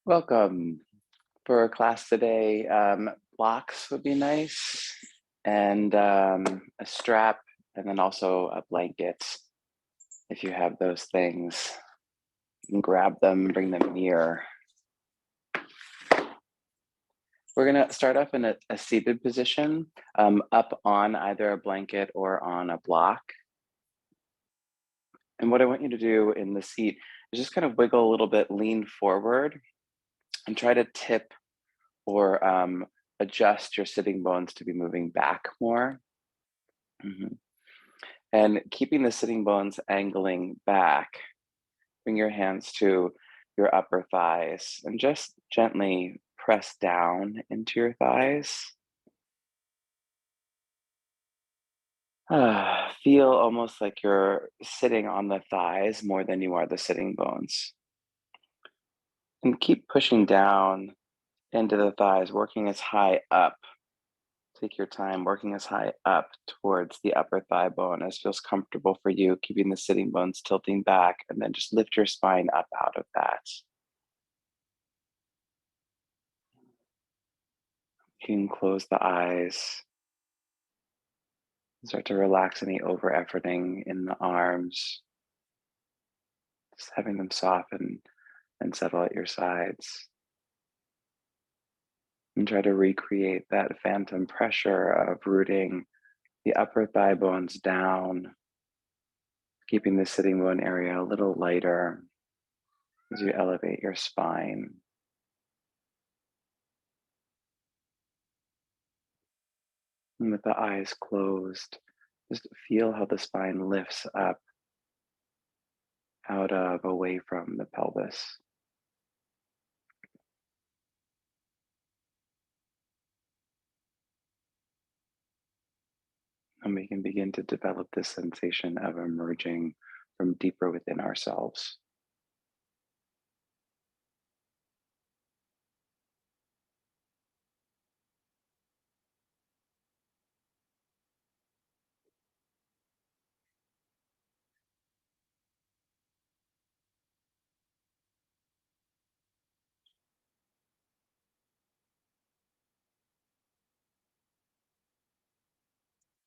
Welcome. For our class today, blocks would be nice, and a strap, and then also a blanket. If you have those things, you can grab them, bring them near. We're going to start off in a seated position, up on either a blanket or on a block. And what I want you to do in the seat is just kind of wiggle a little bit, lean forward, and try to tip or adjust your sitting bones to be moving back more. Mhm. And keeping the sitting bones angling back, bring your hands to your upper thighs and just gently press down into your thighs. Feel almost like you're sitting on the thighs more than you are the sitting bones. And keep pushing down into the thighs, working as high up. Take your time working as high up towards the upper thigh bone as feels comfortable for you, keeping the sitting bones tilting back, and then just lift your spine up out of that. You can close the eyes, start to relax any over efforting in the arms, just having them soften and settle at your sides. And try to recreate that phantom pressure of rooting the upper thigh bones down, keeping the sitting bone area a little lighter as you elevate your spine. And with the eyes closed, just feel how the spine lifts up out of, away from the pelvis. And we can begin to develop this sensation of emerging from deeper within ourselves.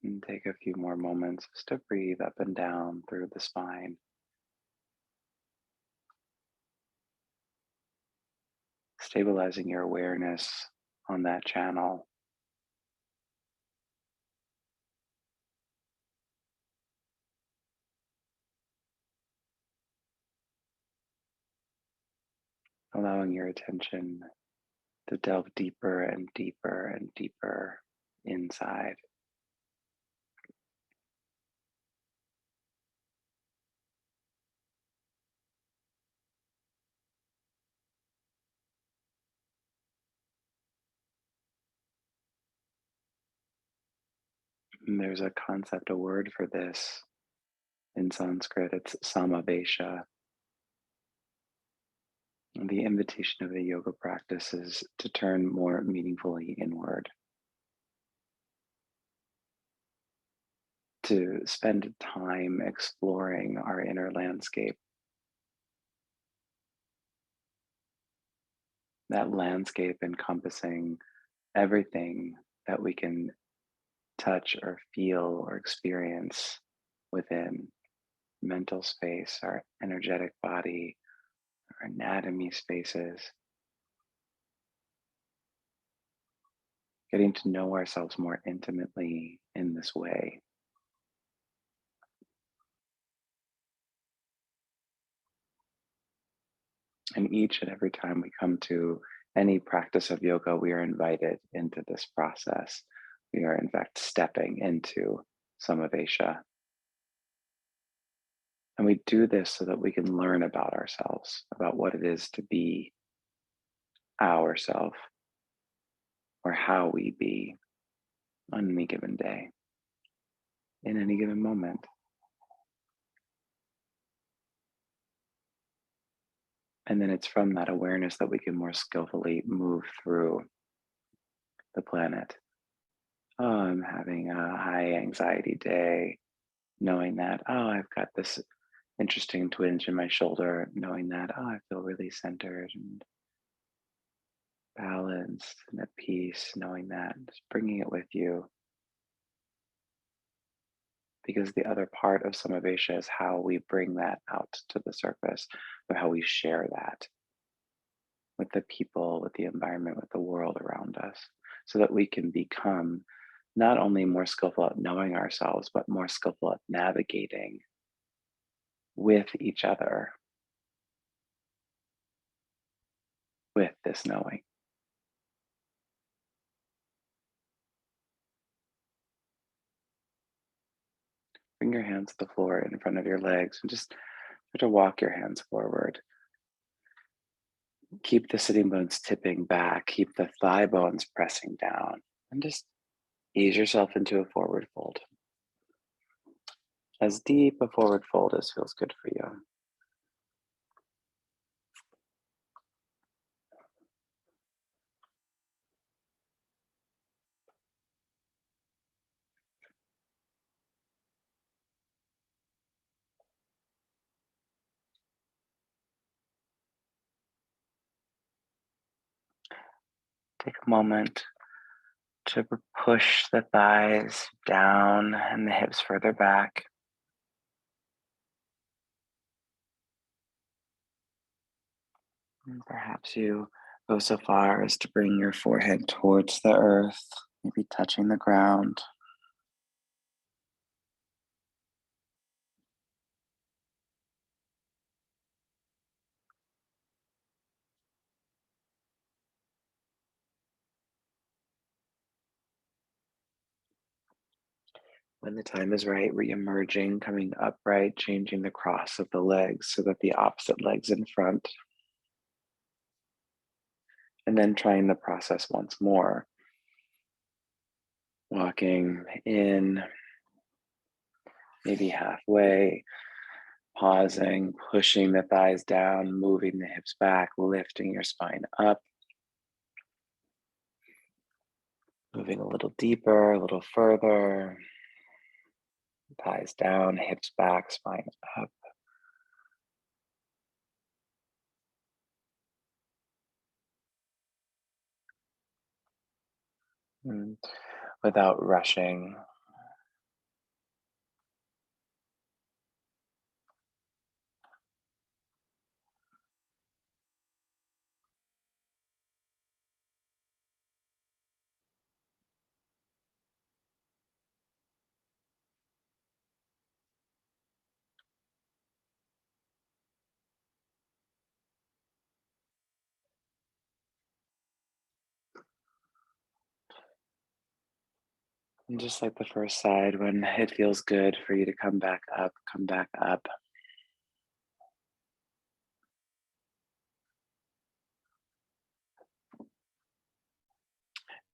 And take a few more moments just to breathe up and down through the spine, stabilizing your awareness on that channel, allowing your attention to delve deeper and deeper and deeper inside. And there's a concept, a word for this in Sanskrit. It's samavesha. And the invitation of the yoga practice is to turn more meaningfully inward, to spend time exploring our inner landscape, that landscape encompassing everything that we can touch or feel or experience within mental space, our energetic body, our anatomy spaces, getting to know ourselves more intimately in this way. And each and every time we come to any practice of yoga, we are invited into this process. We are, in fact, stepping into samavesha. And we do this so that we can learn about ourselves, about what it is to be ourself, or how we be on any given day, in any given moment. And then it's from that awareness that we can more skillfully move through the planet. Oh, I'm having a high anxiety day, knowing that, oh, I've got this interesting twinge in my shoulder, knowing that, oh, I feel really centered and balanced and at peace, knowing that, just bringing it with you. Because the other part of Samavesha is how we bring that out to the surface, or how we share that with the people, with the environment, with the world around us, so that we can become not only more skillful at knowing ourselves, but more skillful at navigating with each other, with this knowing. Bring your hands to the floor in front of your legs and just start to walk your hands forward. Keep the sitting bones tipping back, keep the thigh bones pressing down, and just ease yourself into a forward fold. As deep a forward fold as feels good for you. Take a moment to push the thighs down and the hips further back. And perhaps you go so far as to bring your forehead towards the earth, maybe touching the ground. When the time is right, re-emerging, coming upright, changing the cross of the legs so that the opposite leg's in front, and then trying the process once more. Walking in, maybe halfway, pausing, pushing the thighs down, moving the hips back, lifting your spine up, moving a little deeper, a little further, thighs down, hips back, spine up. And without rushing. And just like the first side, when it feels good for you to come back up, come back up.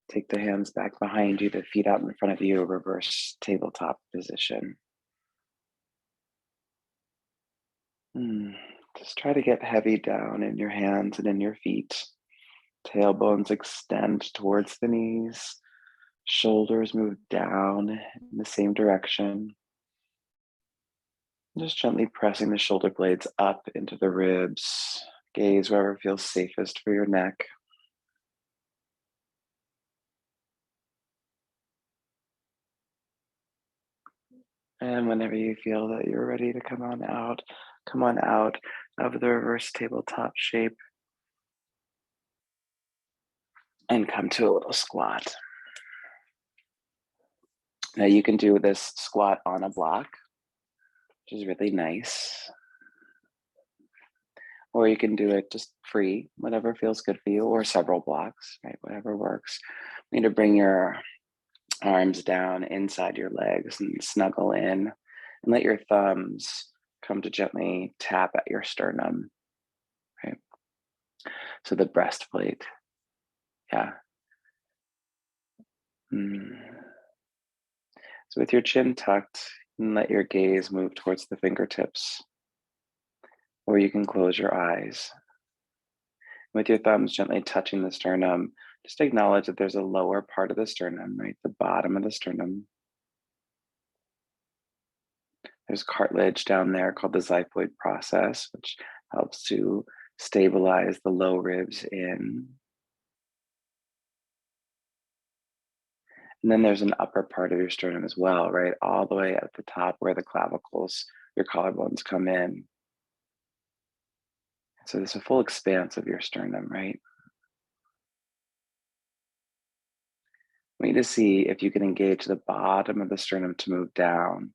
Take the hands back behind you, the feet out in front of you, reverse tabletop position. Hmm. Just try to get heavy down in your hands and in your feet. Tailbones extend towards the knees. Shoulders move down in the same direction. Just gently pressing the shoulder blades up into the ribs. Gaze wherever feels safest for your neck. And whenever you feel that you're ready to come on out of the reverse tabletop shape and come to a little squat. Now you can do this squat on a block, which is really nice. Or you can do it just free, whatever feels good for you, or several blocks, right? Whatever works. You need to bring your arms down inside your legs and snuggle in and let your thumbs come to gently tap at your sternum, right? So the breastplate, yeah. Mm. So with your chin tucked, and let your gaze move towards the fingertips, or you can close your eyes. With your thumbs gently touching the sternum, just acknowledge that there's a lower part of the sternum, right? The bottom of the sternum. There's cartilage down there called the xiphoid process, which helps to stabilize the low ribs in. And then there's an upper part of your sternum as well, right? All the way at the top where the clavicles, your collarbones come in. So there's a full expanse of your sternum, right? We need to see if you can engage the bottom of the sternum to move down,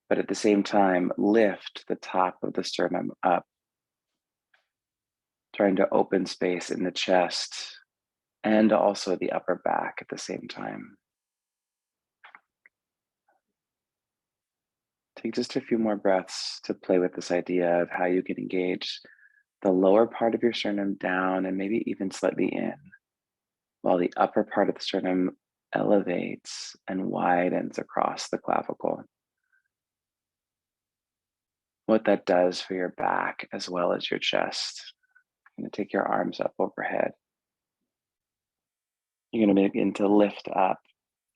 but at the same time, lift the top of the sternum up, trying to open space in the chest and also the upper back at the same time. Take just a few more breaths to play with this idea of how you can engage the lower part of your sternum down and maybe even slightly in, while the upper part of the sternum elevates and widens across the clavicle. What that does for your back as well as your chest. You're going to take your arms up overhead. You're going to begin to lift up.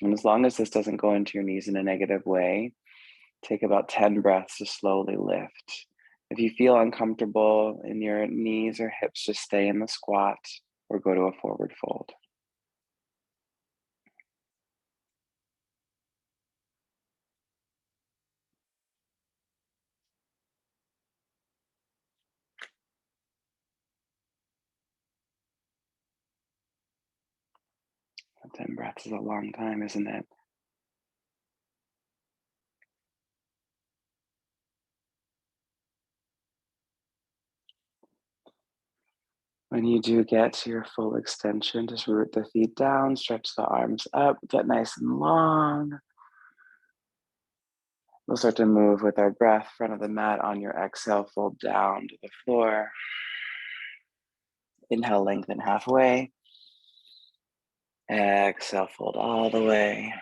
And as long as this doesn't go into your knees in a negative way, take about 10 breaths to slowly lift. If you feel uncomfortable in your knees or hips, just stay in the squat or go to a forward fold. And 10 breaths is a long time, isn't it? When you do get to your full extension, just root the feet down, stretch the arms up, get nice and long. We'll start to move with our breath, front of the mat. On your exhale, fold down to the floor. Inhale, lengthen halfway. Exhale, fold all the way.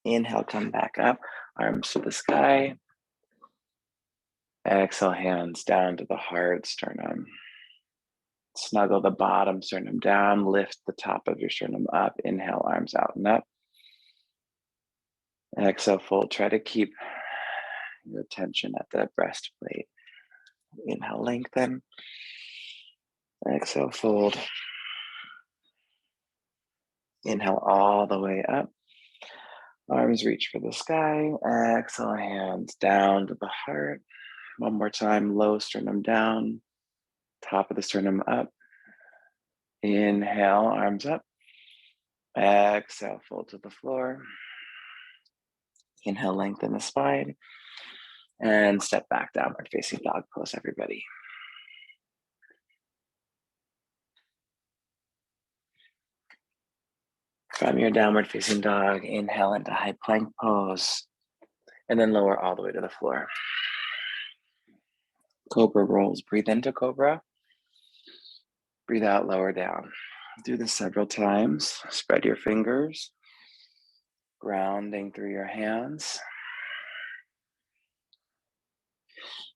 Inhale, come back up, arms to the sky. Exhale, hands down to the heart, sternum. Snuggle the bottom sternum down, lift the top of your sternum up. Inhale, arms out and up. Exhale, fold. Try to keep your attention at the breastplate. Inhale, lengthen. Exhale, fold. Inhale all the way up. Arms reach for the sky. Exhale, hands down to the heart. One more time, low sternum down. Top of the sternum up. Inhale, arms up. Exhale, fold to the floor. Inhale, lengthen the spine. And step back, downward facing dog pose, everybody. From your downward facing dog, inhale into high plank pose, and then lower all the way to the floor. Cobra rolls. Breathe into cobra. Breathe out, lower down. Do this several times. Spread your fingers, grounding through your hands.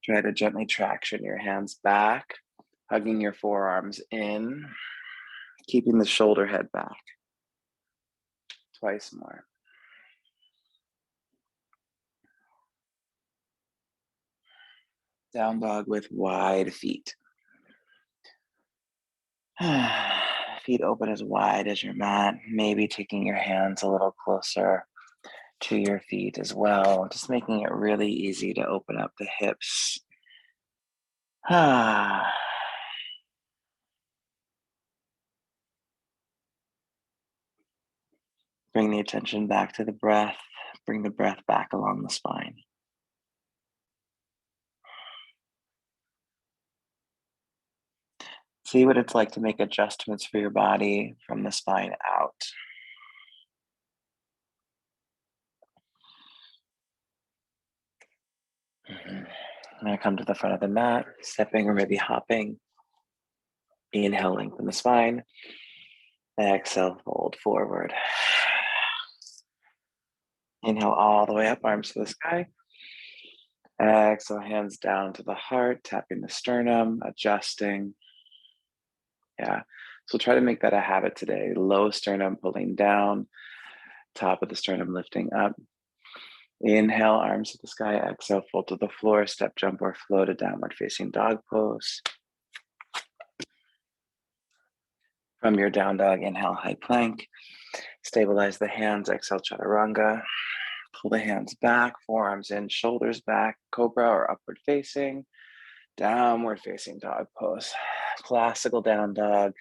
Try to gently traction your hands back, hugging your forearms in, keeping the shoulder head back. Twice more. Down dog with wide feet. Feet open as wide as your mat, maybe taking your hands a little closer to your feet as well, just making it really easy to open up the hips. Bring the attention back to the breath. Bring the breath back along the spine. See what it's like to make adjustments for your body from the spine out. I'm going to come to the front of the mat, stepping or maybe hopping. Inhale, lengthen the spine. Exhale, fold forward. Inhale all the way up, arms to the sky. Exhale, hands down to the heart, tapping the sternum, adjusting. Yeah, so try to make that a habit today. Low sternum pulling down, top of the sternum lifting up. Inhale, arms to the sky. Exhale, fold to the floor, step, jump, or flow to downward facing dog pose. From your down dog, inhale, high plank. Stabilize the hands, exhale, chaturanga. Pull the hands back, forearms in, shoulders back, cobra or upward facing. Downward facing dog pose. Classical down dog.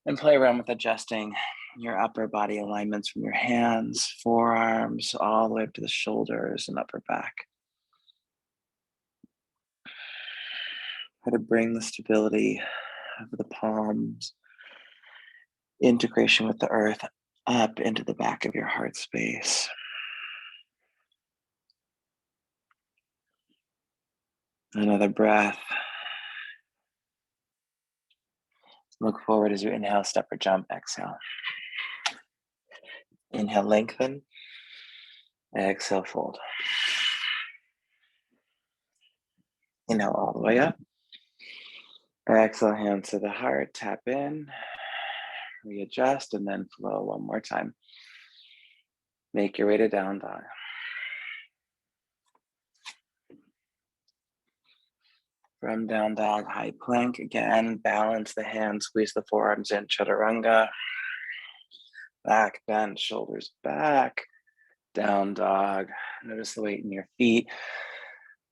And play around with adjusting your upper body alignments from your hands, forearms, all the way up to the shoulders and upper back. Try to bring the stability of the palms, integration with the earth up into the back of your heart space. Another breath. Look forward as you inhale, step or jump, exhale. Inhale, lengthen. Exhale, fold. Inhale all the way up. Exhale, hands to the heart, tap in, readjust, and then flow one more time. Make your way to down dog. From down dog, high plank. Again, balance the hands, squeeze the forearms in, chaturanga. Back bend, shoulders back. Down dog. Notice the weight in your feet.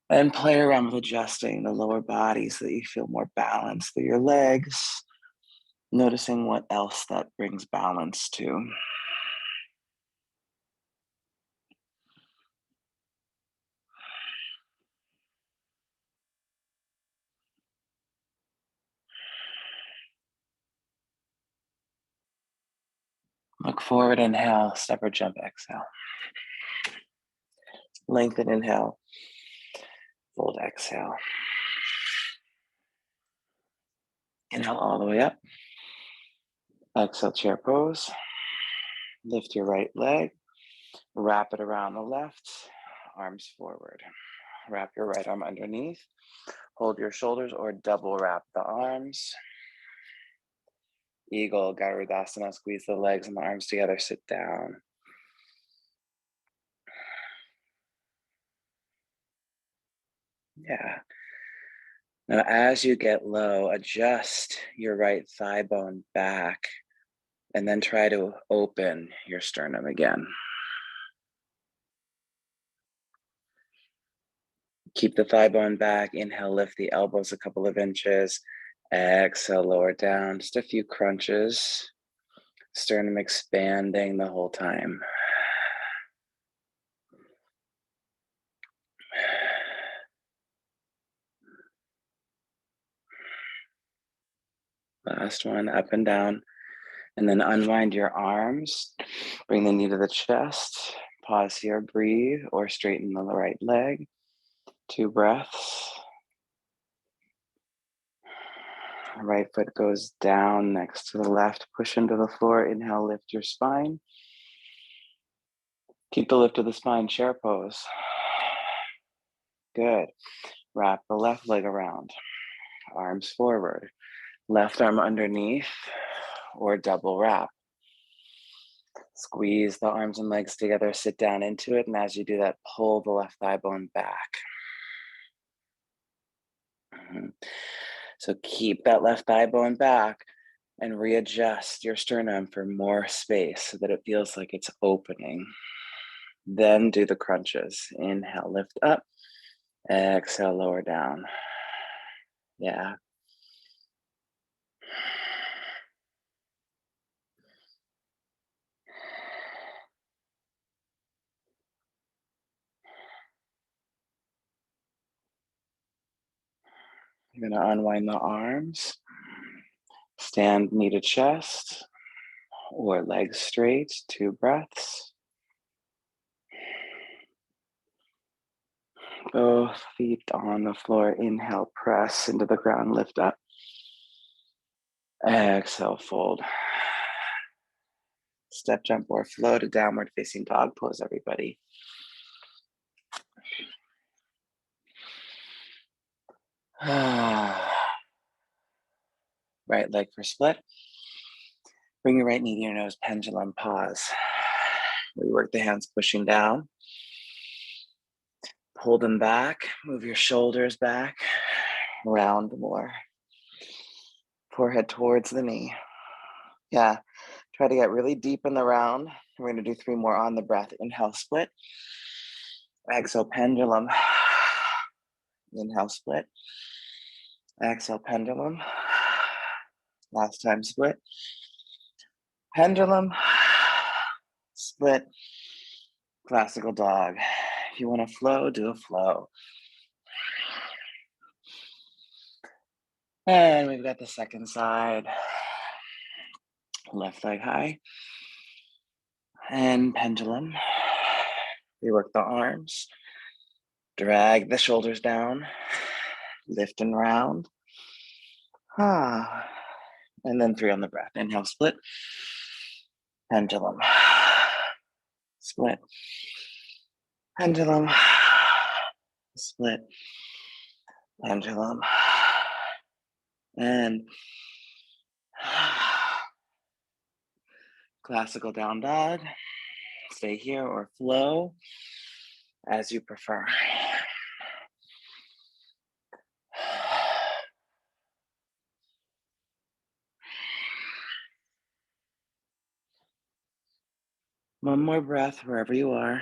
And play around with adjusting the lower body so that you feel more balanced through your legs. Noticing what else that brings balance to. Look forward, inhale, step or jump, exhale. Lengthen, inhale. Fold, exhale. Inhale all the way up. Exhale, chair pose. Lift your right leg. Wrap it around the left. Arms forward. Wrap your right arm underneath. Hold your shoulders or double wrap the arms. Eagle, Garudasana. Squeeze the legs and the arms together. Sit down. Yeah. Now, as you get low, adjust your right thigh bone back and then try to open your sternum again. Keep the thigh bone back. Inhale, lift the elbows a couple of inches. Exhale, lower down. Just a few crunches. Sternum expanding the whole time. Last one, up and down. And then unwind your arms. Bring the knee to the chest. Pause here, breathe, or straighten the right leg. 2 breaths. Right foot goes down next to the left. Push into the floor. Inhale, lift your spine. Keep the lift of the spine, chair pose. Good. Wrap the left leg around. Arms forward. Left arm underneath or double wrap. Squeeze the arms and legs together, sit down into it, and as you do that, pull the left thigh bone back. So keep that left thigh bone back and readjust your sternum for more space so that it feels like it's opening. Then do the crunches. Inhale, lift up. Exhale, lower down. Yeah. You're going to unwind the arms. Stand knee to chest or legs straight. 2 breaths. Both feet on the floor. Inhale, press into the ground, lift up. Exhale, fold. Step, jump, or flow to downward facing dog pose, everybody. Right leg for split. Bring your right knee to your nose, pendulum, pause. We work the hands pushing down. Pull them back, move your shoulders back, round more. Forehead towards the knee. Yeah, try to get really deep in the round. We're gonna do 3 more on the breath. Inhale, split. Exhale, pendulum. Inhale, split. Exhale, pendulum. Last time, split. Pendulum. Split. Classical dog. If you want to flow, do a flow. And we've got the second side. Left leg high. And pendulum. We work the arms. Drag the shoulders down. Lift and round. And then 3 on the breath. Inhale, split. Pendulum. Split. Pendulum. Split. Pendulum. And classical down dog. Stay here or flow as you prefer. One more breath wherever you are.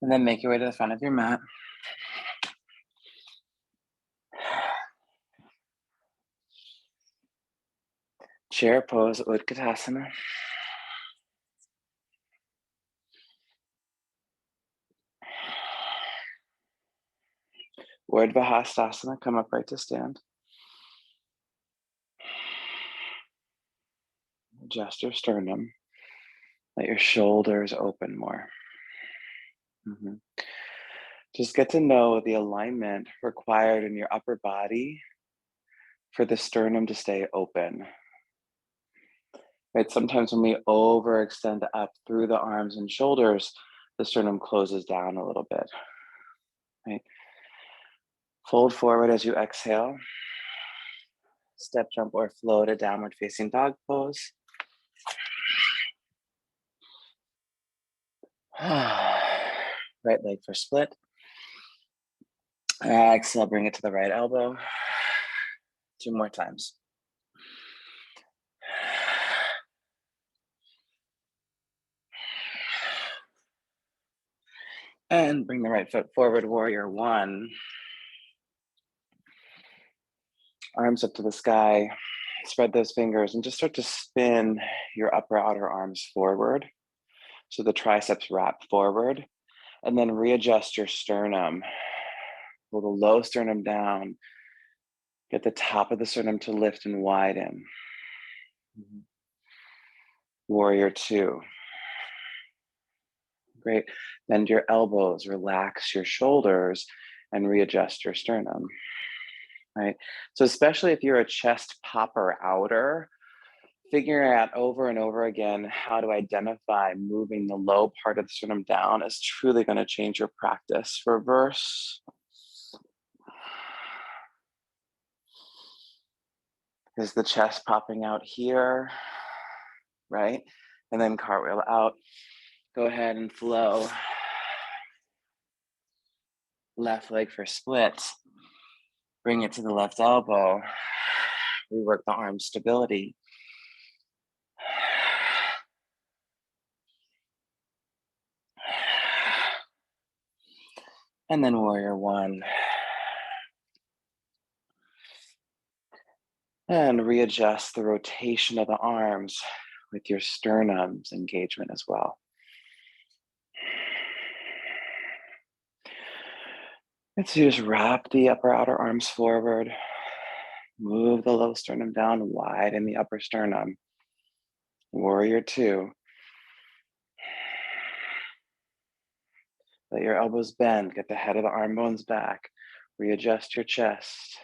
And then make your way to the front of your mat. Chair pose, Utkatasana. Urdhva come upright to stand. Adjust your sternum. Let your shoulders open more. Just get to know the alignment required in your upper body for the sternum to stay open. Right? Sometimes when we overextend up through the arms and shoulders, the sternum closes down a little bit. Right? Fold forward as you exhale. Step, jump, or flow to downward facing dog pose. Right leg for split. Exhale, bring it to the right elbow. 2 more times. And bring the right foot forward, warrior 1. Arms up to the sky. Spread those fingers and just start to spin your upper outer arms forward. So the triceps wrap forward. And then readjust your sternum. Pull the low sternum down. Get the top of the sternum to lift and widen. Warrior 2. Great. Bend your elbows, relax your shoulders, and readjust your sternum. Right? So especially if you're a chest popper outer, figuring out over and over again how to identify moving the low part of the sternum down is truly going to change your practice. Reverse. Is the chest popping out here? Right? And then cartwheel out. Go ahead and flow. Left leg for splits. Bring it to the left elbow. We work the arm stability. And then warrior 1. And readjust the rotation of the arms with your sternum's engagement as well. And so you just wrap the upper outer arms forward. Move the low sternum down, widen the upper sternum. Warrior 2. Let your elbows bend, get the head of the arm bones back. Readjust your chest.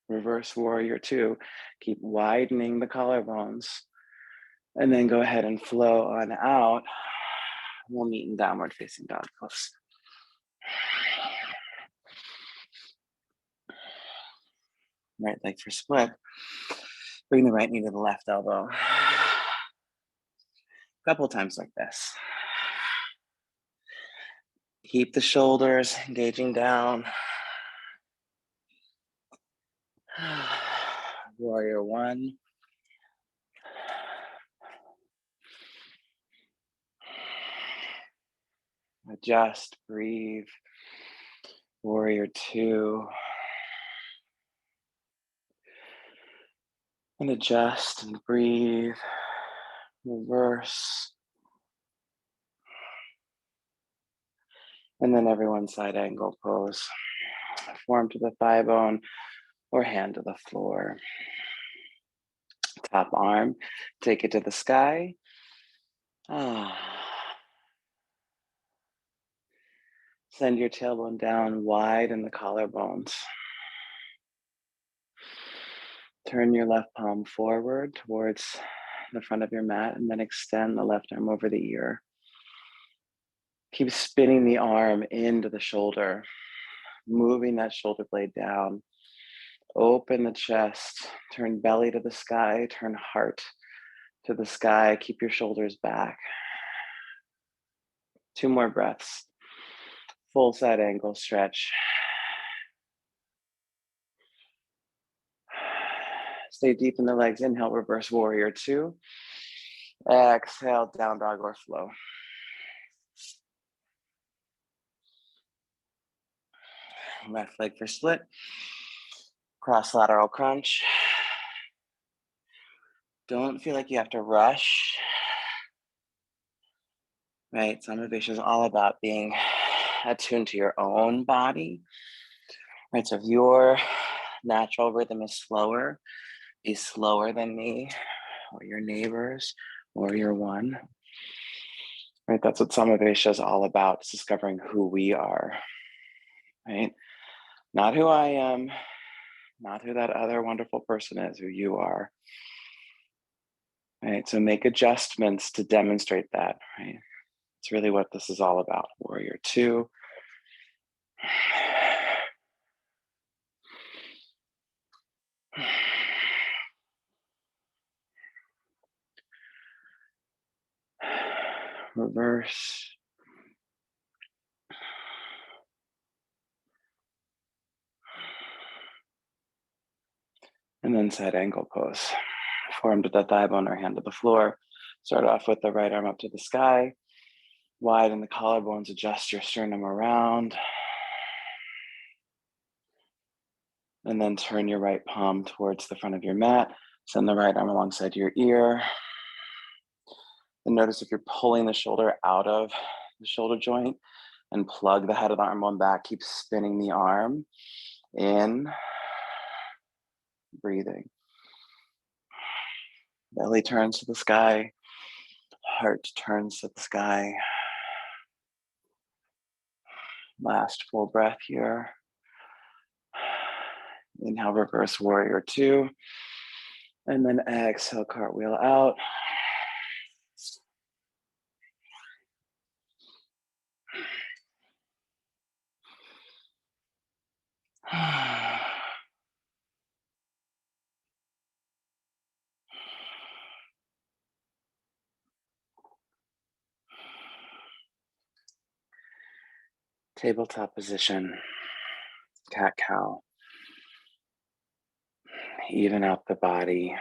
Reverse warrior 2. Keep widening the collarbones. And then go ahead and flow on out. We'll meet in downward facing dog pose. Right leg for split. Bring the right knee to the left elbow. A couple times like this. Keep the shoulders engaging down. Warrior one. Adjust, breathe. Warrior two. And adjust and breathe. Reverse. And then everyone side angle pose. Form to the thigh bone or hand to the floor. Top arm, take it to the sky. Send your tailbone down wide in the collarbones. Turn your left palm forward towards the front of your mat and then extend the left arm over the ear. Keep spinning the arm into the shoulder, moving that shoulder blade down. Open the chest, turn belly to the sky, turn heart to the sky. Keep your shoulders back. 2 more breaths. Full side angle stretch. Stay deep in the legs. Inhale, reverse warrior two. Exhale, down dog or flow. Left leg for split. Cross lateral crunch. Don't feel like you have to rush. Right? Samavesha is all about being attuned to your own body. Right? So if your natural rhythm is slower, be slower than me or your neighbors or your one. Right? That's what Samavesha is all about. It's discovering who we are. Right? Not who I am, not who that other wonderful person is, who you are. Right? So make adjustments to demonstrate that, right? It's really what this is all about. Warrior two. Reverse. And then side angle pose. Form to the thigh bone or hand to the floor. Start off with the right arm up to the sky. Widen the collarbones, adjust your sternum around. And then turn your right palm towards the front of your mat. Send the right arm alongside your ear. And notice if you're pulling the shoulder out of the shoulder joint and plug the head of the arm bone back. Keep spinning the arm. In. Breathing. Belly turns to the sky. Heart turns to the sky. Last full breath here. Inhale, reverse warrior two. And then exhale, cartwheel out. Tabletop position, cat cow. Even out the body.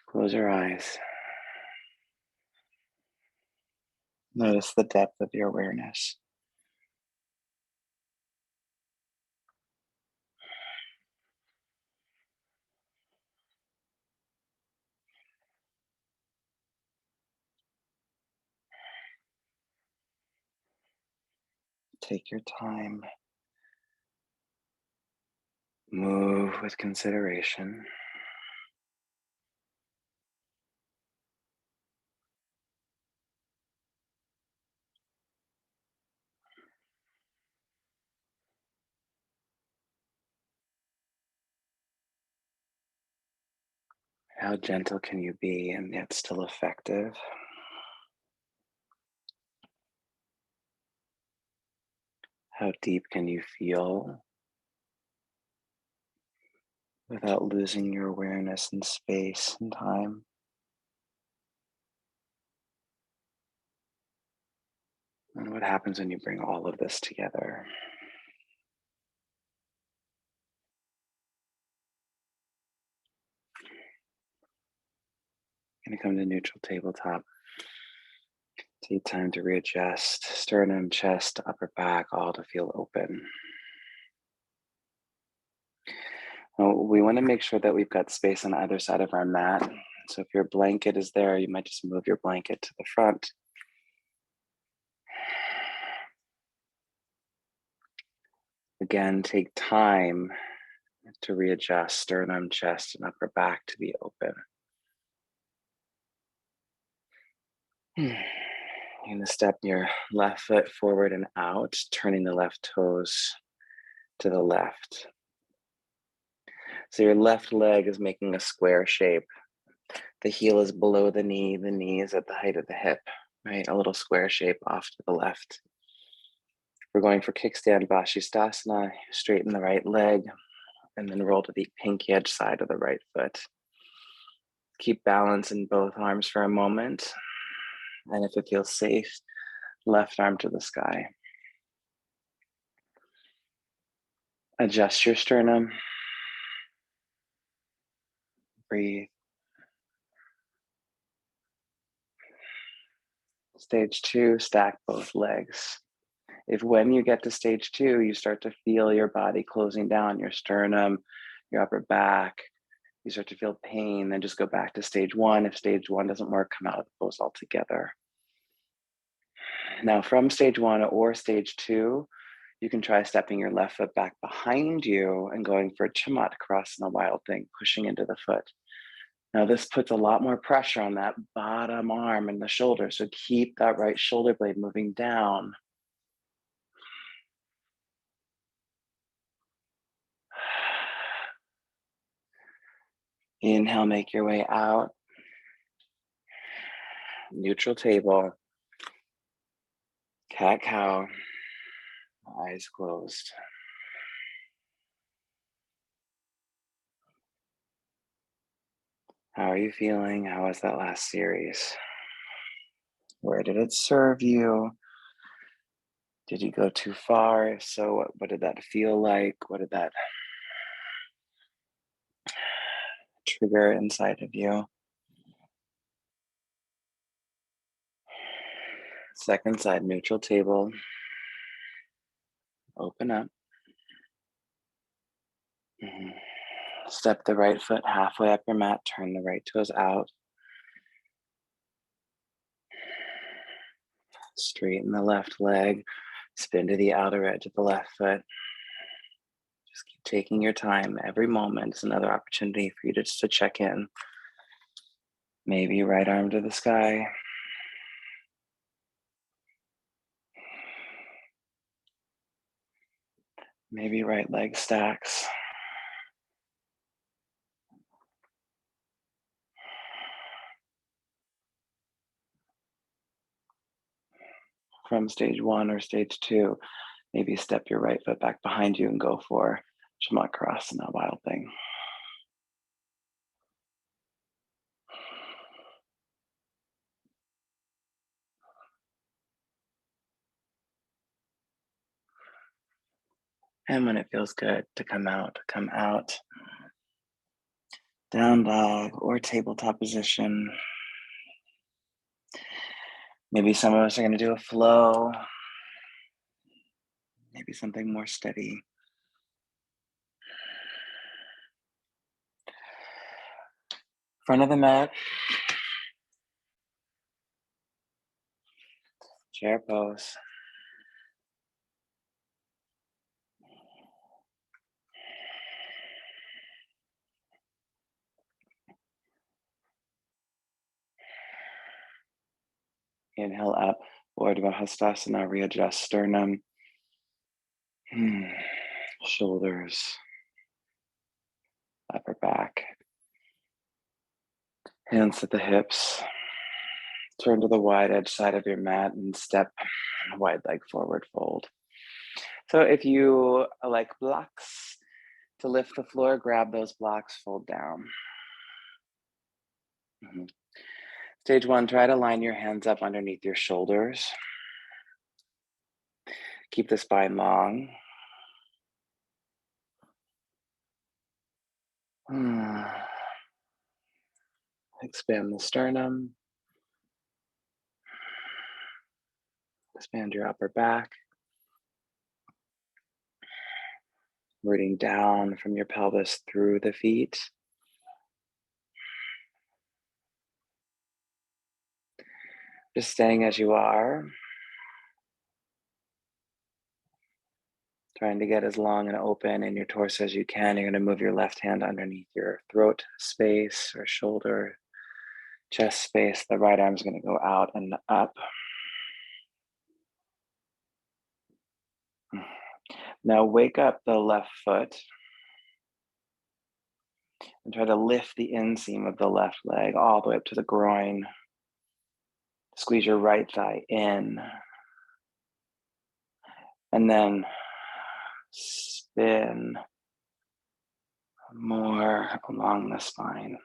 Close your eyes. Notice the depth of your awareness. Take your time. Move with consideration. How gentle can you be and yet still effective? How deep can you feel without losing your awareness in space and time? And what happens when you bring all of this together? Gonna come to neutral tabletop. Take time to readjust, sternum, chest, upper back, all to feel open. Now, we want to make sure that we've got space on either side of our mat. So if your blanket is there, you might just move your blanket to the front. Again, take time to readjust sternum, chest, and upper back to be open. You're going to step your left foot forward and out, turning the left toes to the left. So your left leg is making a square shape. The heel is below the knee is at the height of the hip, right? A little square shape off to the left. We're going for kickstand Vashisthasana. Straighten the right leg and then roll to the pinky edge side of the right foot. Keep balance in both arms for a moment. And if it feels safe, left arm to the sky. Adjust your sternum. Breathe. Stage 2, stack both legs. If when you get to stage 2, you start to feel your body closing down, your sternum, your upper back, you start to feel pain, then just go back to stage 1. If stage 1 doesn't work, come out of the pose altogether. Now from stage 1 or stage 2, you can try stepping your left foot back behind you and going for a Chamatkarasana wild thing, pushing into the foot. Now this puts a lot more pressure on that bottom arm and the shoulder, so keep that right shoulder blade moving down. Inhale, make your way out. Neutral table. Cat-cow. Eyes closed. How are you feeling? How was that last series? Where did it serve you? Did you go too far? If so, what did that feel like? What did that trigger inside of you? Second side, neutral table. Open up. Step the right foot halfway up your mat. Turn the right toes out. Straighten the left leg. Spin to the outer edge of the left foot. Just keep taking your time. Every moment is another opportunity for you to just to check in. Maybe right arm to the sky. Maybe right leg stacks. From stage 1 or stage 2, maybe step your right foot back behind you and go for Chamatkarasana, wild thing. And when it feels good to come out, come out. Down dog or tabletop position. Maybe some of us are going to do a flow. Maybe something more steady. Front of the mat. Chair pose. Inhale up, Urdhva Hastasana, readjust sternum, shoulders, upper back, hands at the hips. Turn to the wide edge side of your mat and step wide leg forward fold. So if you like blocks to lift the floor, grab those blocks, fold down. Stage 1, try to line your hands up underneath your shoulders. Keep the spine long. Expand the sternum. Expand your upper back. Rooting down from your pelvis through the feet. Just staying as you are. Trying to get as long and open in your torso as you can. You're going to move your left hand underneath your throat space or shoulder, chest space. The right arm's going to go out and up. Now wake up the left foot and try to lift the inseam of the left leg all the way up to the groin. Squeeze your right thigh in. And then spin more along the spine.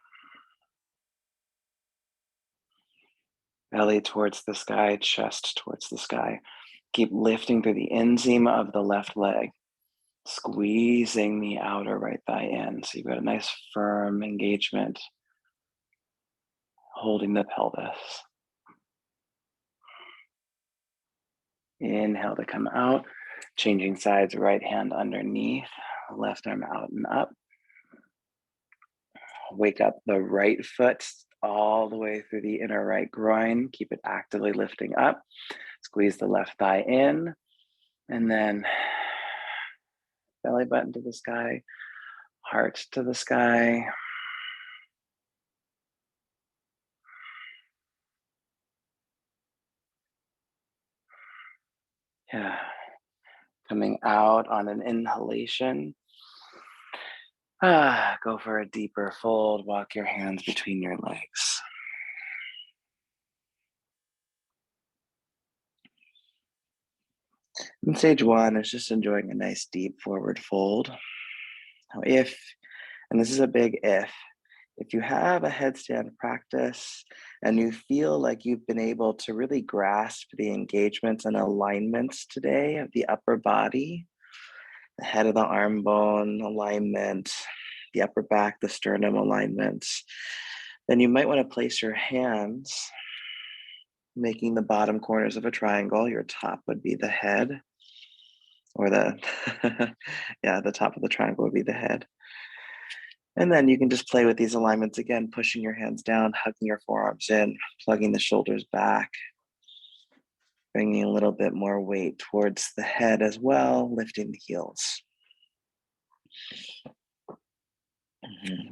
Belly towards the sky, chest towards the sky. Keep lifting through the inseam of the left leg, squeezing the outer right thigh in. So you've got a nice firm engagement, holding the pelvis. Inhale to come out, changing sides, right hand underneath, left arm out and up. Wake up the right foot all the way through the inner right groin. Keep it actively lifting up. Squeeze the left thigh in, and then belly button to the sky, heart to the sky. Yeah. Coming out on an inhalation. Go for a deeper fold. Walk your hands between your legs. And stage one is just enjoying a nice deep forward fold. Now, and this is a big if you have a headstand practice and you feel like you've been able to really grasp the engagements and alignments today of the upper body, the head of the arm bone alignment, the upper back, the sternum alignments, then you might want to place your hands, making the bottom corners of a triangle. Your top would be the head, or the, yeah, the top of the triangle would be the head. And then you can just play with these alignments again, pushing your hands down, hugging your forearms in, plugging the shoulders back, bringing a little bit more weight towards the head as well, lifting the heels.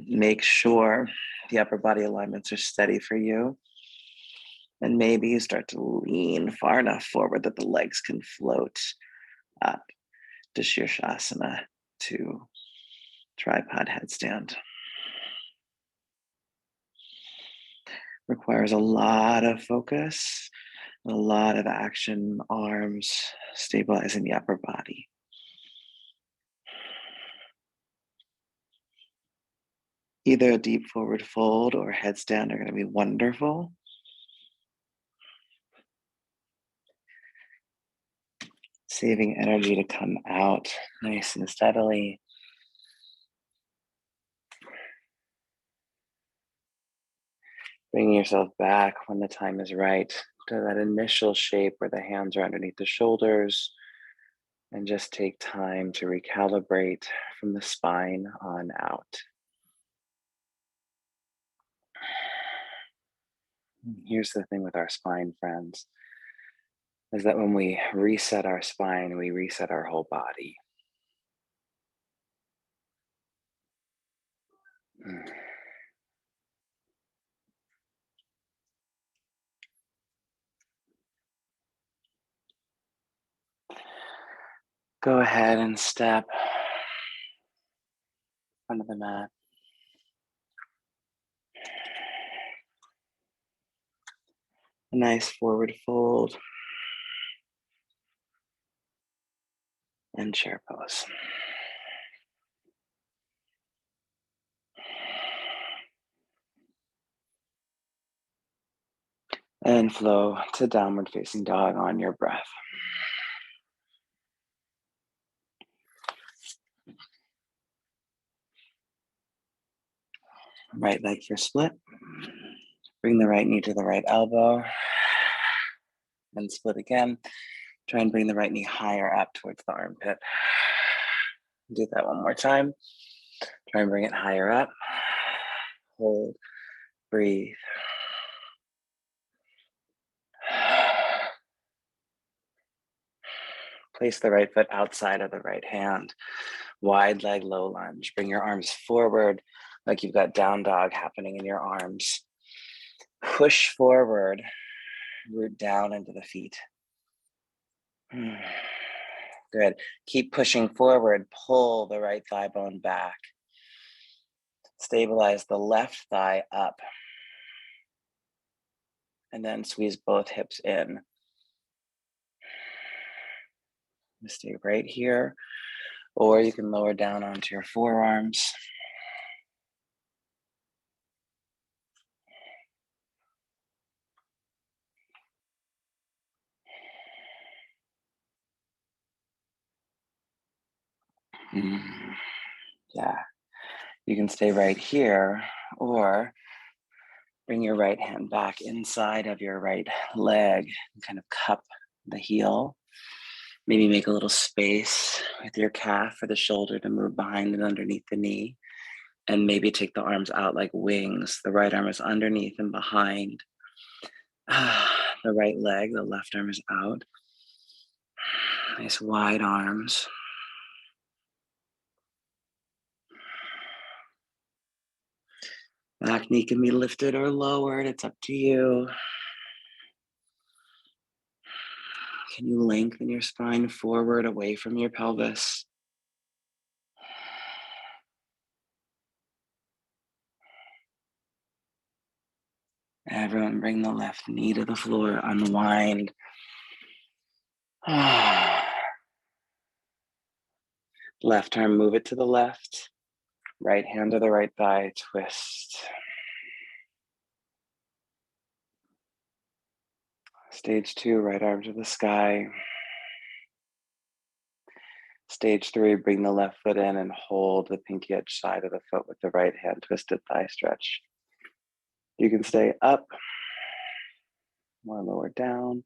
Make sure the upper body alignments are steady for you. And maybe you start to lean far enough forward that the legs can float up to Shirshasana, to tripod headstand. Requires a lot of focus, a lot of action, arms, stabilizing the upper body. Either a deep forward fold or headstand are going to be wonderful. Saving energy to come out nice and steadily. Bringing yourself back when the time is right to that initial shape where the hands are underneath the shoulders, and just take time to recalibrate from the spine on out. Here's the thing with our spine, friends, is that when we reset our spine, we reset our whole body. Go ahead and step onto the mat. A nice forward fold and chair pose. And flow to downward facing dog on your breath. Right leg for split. Bring the right knee to the right elbow. And split again. Try and bring the right knee higher up towards the armpit. Do that one more time. Try and bring it higher up. Hold, breathe. Place the right foot outside of the right hand. Wide leg, low lunge. Bring your arms forward like you've got down dog happening in your arms. Push forward, root down into the feet. Good. Keep pushing forward. Pull the right thigh bone back. Stabilize the left thigh up. And then squeeze both hips in. Stay right here. Or you can lower down onto your forearms. Yeah, you can stay right here, or bring your right hand back inside of your right leg and kind of cup the heel. Maybe make a little space with your calf for the shoulder to move behind and underneath the knee. And maybe take the arms out like wings. The right arm is underneath and behind. The right leg, the left arm is out. Nice wide arms. Back knee can be lifted or lowered. It's up to you. Can you lengthen your spine forward away from your pelvis? Everyone bring the left knee to the floor, unwind. Left arm, move it to the left. Right hand to the right thigh, twist. Stage 2, right arm to the sky. Stage 3, bring the left foot in and hold the pinky edge side of the foot with the right hand, twisted thigh stretch. You can stay up or lower down.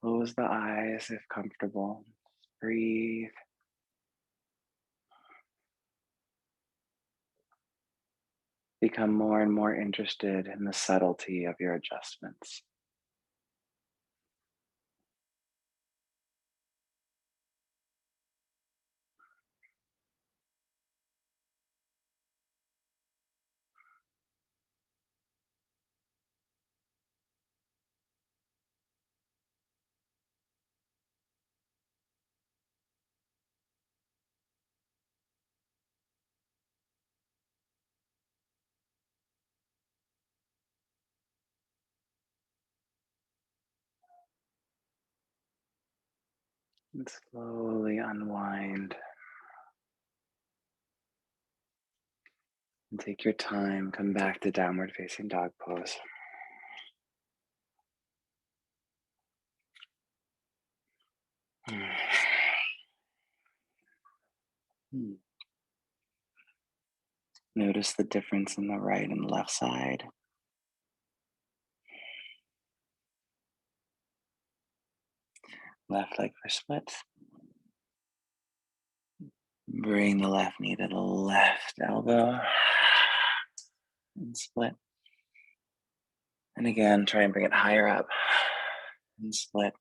Close the eyes if comfortable. Breathe. Become more and more interested in the subtlety of your adjustments. And slowly unwind. And take your time, come back to downward facing dog pose. Notice the difference in the right and left side. Left leg for split. Bring the left knee to the left elbow and split. And again, try and bring it higher up and split.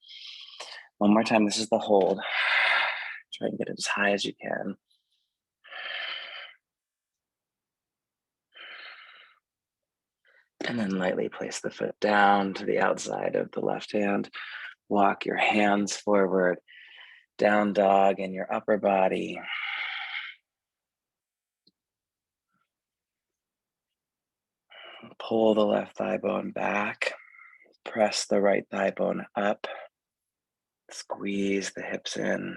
One more time, this is the hold. Try and get it as high as you can. And then lightly place the foot down to the outside of the left hand. Walk your hands forward, down dog in your upper body. Pull the left thigh bone back. Press the right thigh bone up. Squeeze the hips in.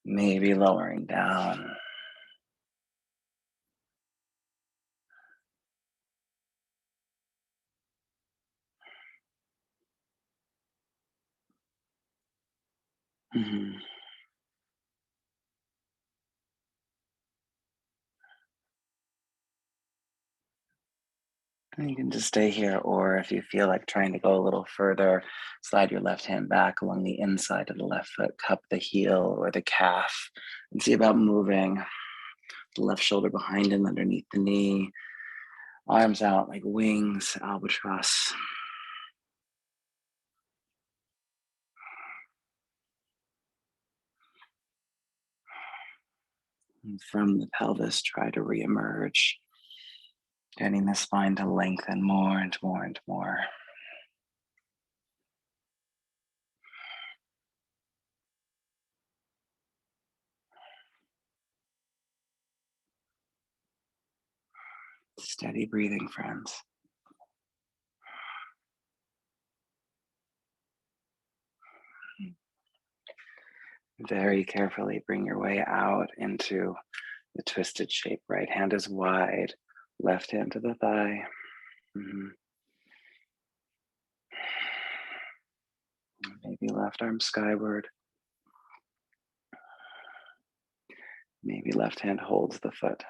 Maybe lowering down. Mhm. And you can just stay here, or if you feel like trying to go a little further, slide your left hand back along the inside of the left foot, cup the heel or the calf, and see about moving the left shoulder behind and underneath the knee, arms out like wings, albatross. And from the pelvis, try to reemerge, getting the spine to lengthen more and more and more. Steady breathing, friends. Very carefully bring your way out into the twisted shape. Right hand is wide, left hand to the thigh. Mhm. Maybe left arm skyward. Maybe left hand holds the foot.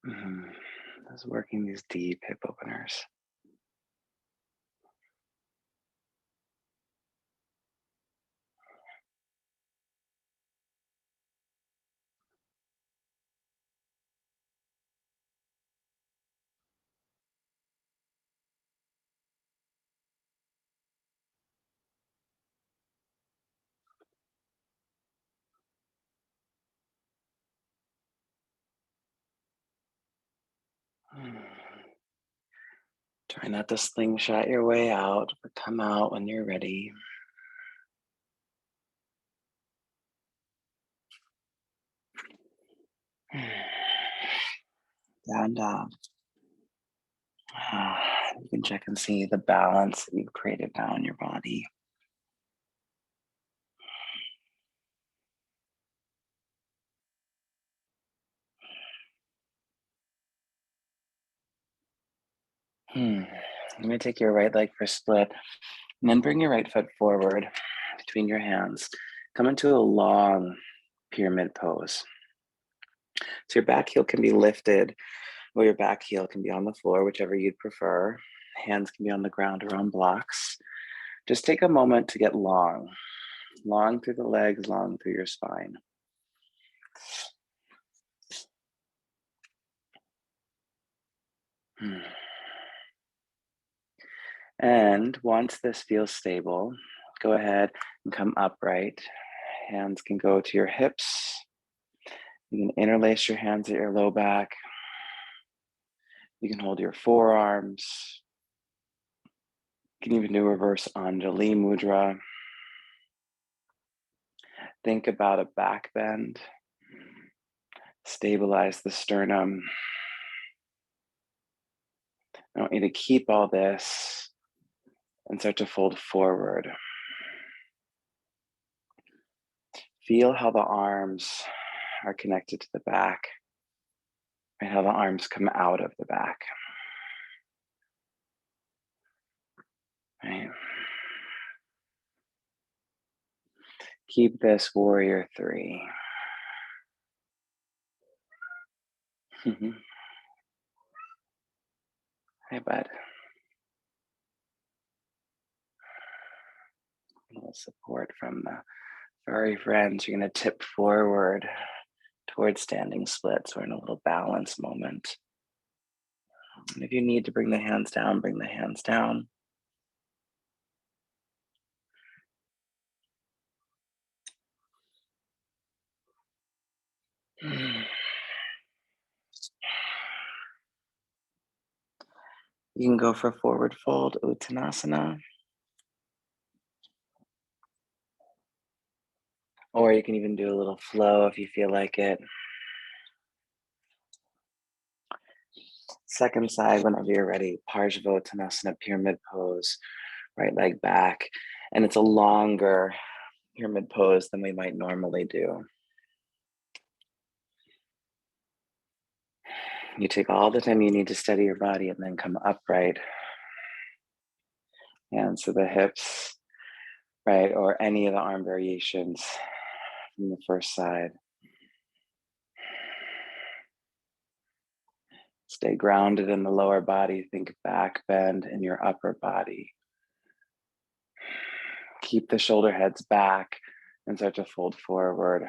Mhm. Just working these deep hip openers. Mm. Try not to slingshot your way out, but come out when you're ready. Down, down. You can check and see the balance that you've created now in your body. Hmm. You may take your right leg for split, and then bring your right foot forward between your hands. Come into a long pyramid pose. So your back heel can be lifted, or your back heel can be on the floor, whichever you'd prefer. Hands can be on the ground or on blocks. Just take a moment to get long, long through the legs, long through your spine. Hmm. And once this feels stable, go ahead and come upright. Hands can go to your hips. You can interlace your hands at your low back. You can hold your forearms. You can even do reverse Anjali Mudra. Think about a back bend. Stabilize the sternum. I want you to keep all this and start to fold forward. Feel how the arms are connected to the back and how the arms come out of the back. Right? Keep this warrior three. Hey, bud. A little support from the furry friends. You're going to tip forward towards standing splits. We're in a little balance moment. And if you need to bring the hands down, bring the hands down. You can go for forward fold, Uttanasana, or you can even do a little flow if you feel like it. Second side, whenever you're ready, Parsvottanasana, pyramid pose, right leg back. And it's a longer pyramid pose than we might normally do. You take all the time you need to steady your body and then come upright. Hands to the hips, right? Or any of the arm variations from the first side. Stay grounded in the lower body. Think back bend in your upper body. Keep the shoulder heads back and start to fold forward.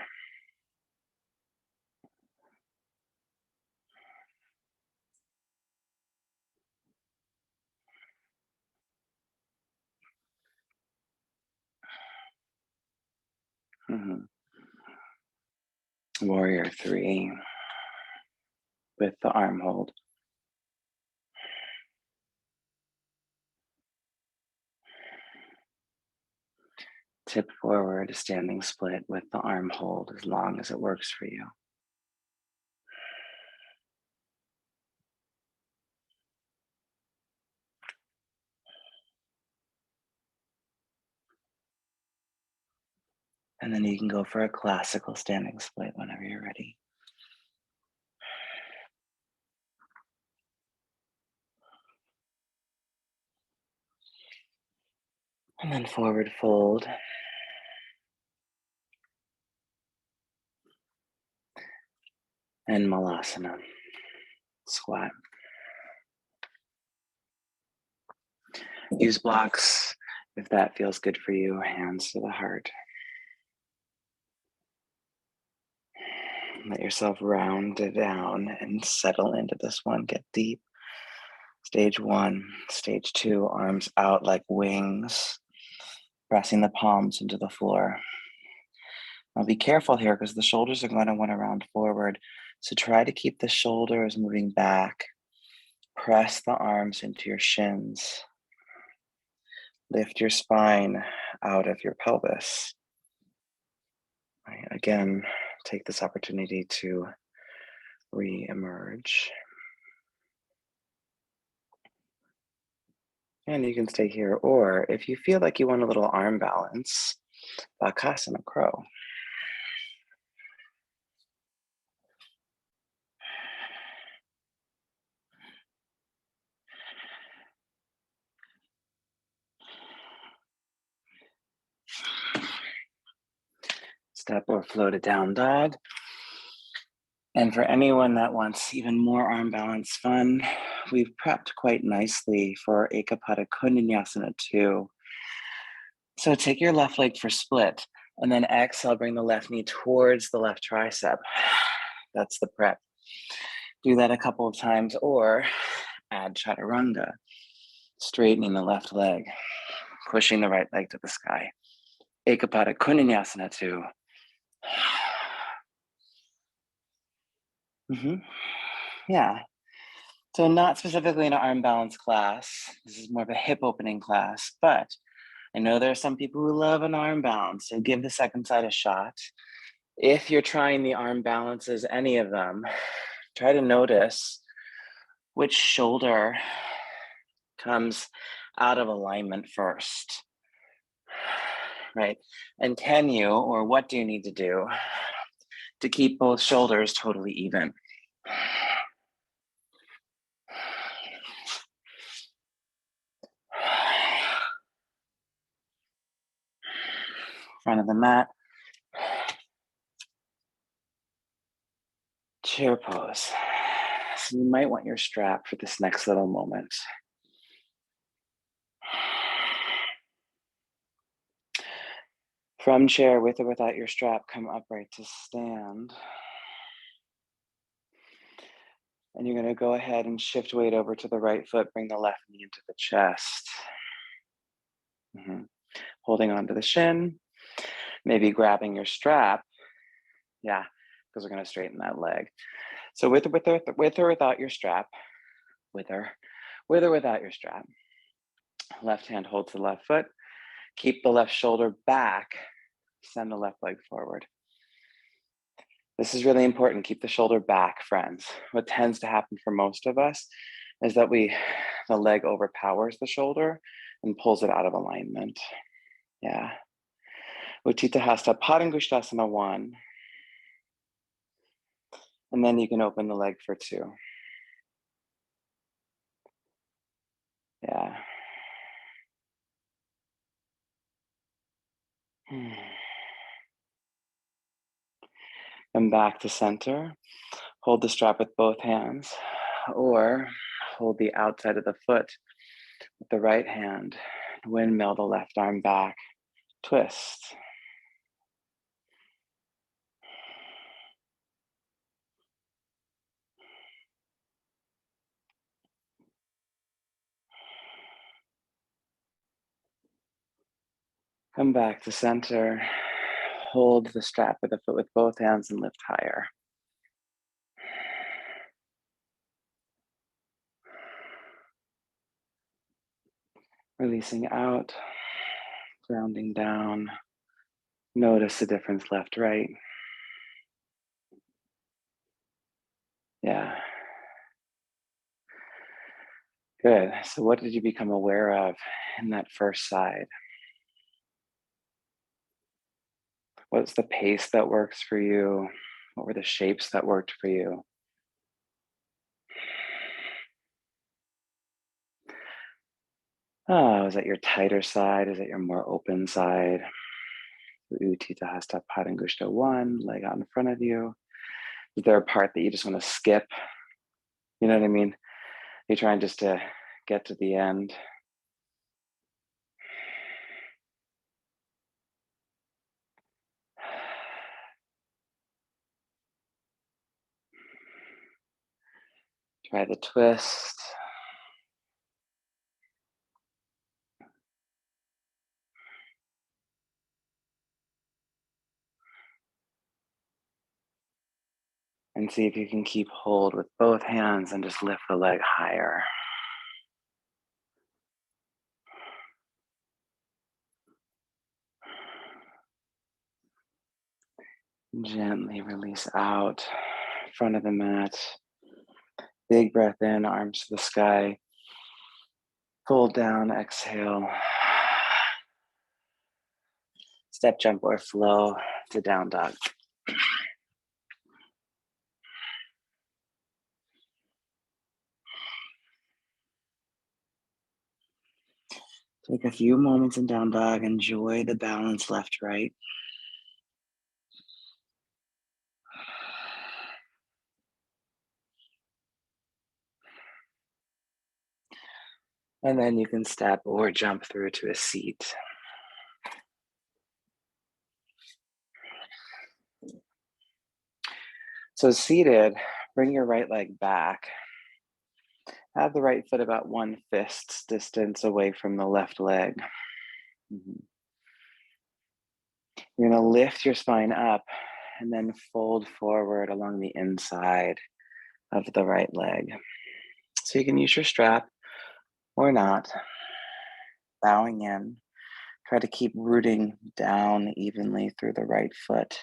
Mhm. Warrior 3 with the arm hold. Tip forward, standing split with the arm hold as long as it works for you. And then you can go for a classical standing split whenever you're ready. And then forward fold. And Malasana, squat. Use blocks if that feels good for you, hands to the heart. Let yourself round it down and settle into this one. Get deep. Stage 1, stage 2, arms out like wings, pressing the palms into the floor. Now be careful here because the shoulders are going to want to round forward. So try to keep the shoulders moving back. Press the arms into your shins. Lift your spine out of your pelvis. Right, again, take this opportunity to re-emerge. And you can stay here, or if you feel like you want a little arm balance, Bakasana Crow. Step or floated down dog. And for anyone that wants even more arm balance fun, we've prepped quite nicely for Ekapada Kundanyasana 2. So take your left leg for split, and then exhale, bring the left knee towards the left tricep. That's the prep. Do that a couple of times, or add chaturanga, straightening the left leg, pushing the right leg to the sky. Ekapada Kundanyasana 2. Yeah. So not specifically an arm balance class. This is more of a hip opening class, but I know there are some people who love an arm balance, so give the second side a shot. If you're trying the arm balances, any of them, try to notice which shoulder comes out of alignment first, right? And can you, or what do you need to do to keep both shoulders totally even? Front of the mat. Chair pose. So you might want your strap for this next little moment. From chair, with or without your strap, come upright to stand. And you're going to go ahead and shift weight over to the right foot, bring the left knee into the chest. Holding onto the shin, maybe grabbing your strap. Yeah, because we're going to straighten that leg. So with or without your strap, with or without your strap, left hand holds the left foot, keep the left shoulder back, send the left leg forward. This is really important. Keep the shoulder back, friends. What tends to happen for most of us is that the leg overpowers the shoulder and pulls it out of alignment. Yeah. Utthita Hasta Padangusthasana 1. And then you can open the leg for 2. Yeah. Come back to center. Hold the strap with both hands, or hold the outside of the foot with the right hand. Windmill the left arm back. Twist. Come back to center. Hold the strap of the foot with both hands and lift higher. Releasing out, grounding down. Notice the difference left, right. Yeah. Good. So what did you become aware of in that first side? What's the pace that works for you? What were the shapes that worked for you? Oh, is that your tighter side? Is it your more open side? Utthita Hasta Padangushtha 1, leg out in front of you. Is there a part that you just want to skip? You know what I mean? You're trying just to get to the end. Try the twist. And see if you can keep hold with both hands and just lift the leg higher. Gently release out, front of the mat. Big breath in, arms to the sky. Fold down, exhale. Step, jump, or flow to down dog. Take a few moments in down dog. Enjoy the balance left, right. And then you can step or jump through to a seat. So seated, bring your right leg back. Have the right foot about 1 fist's distance away from the left leg. You're gonna lift your spine up and then fold forward along the inside of the right leg. So you can use your strap or not. Bowing in. Try to keep rooting down evenly through the right foot.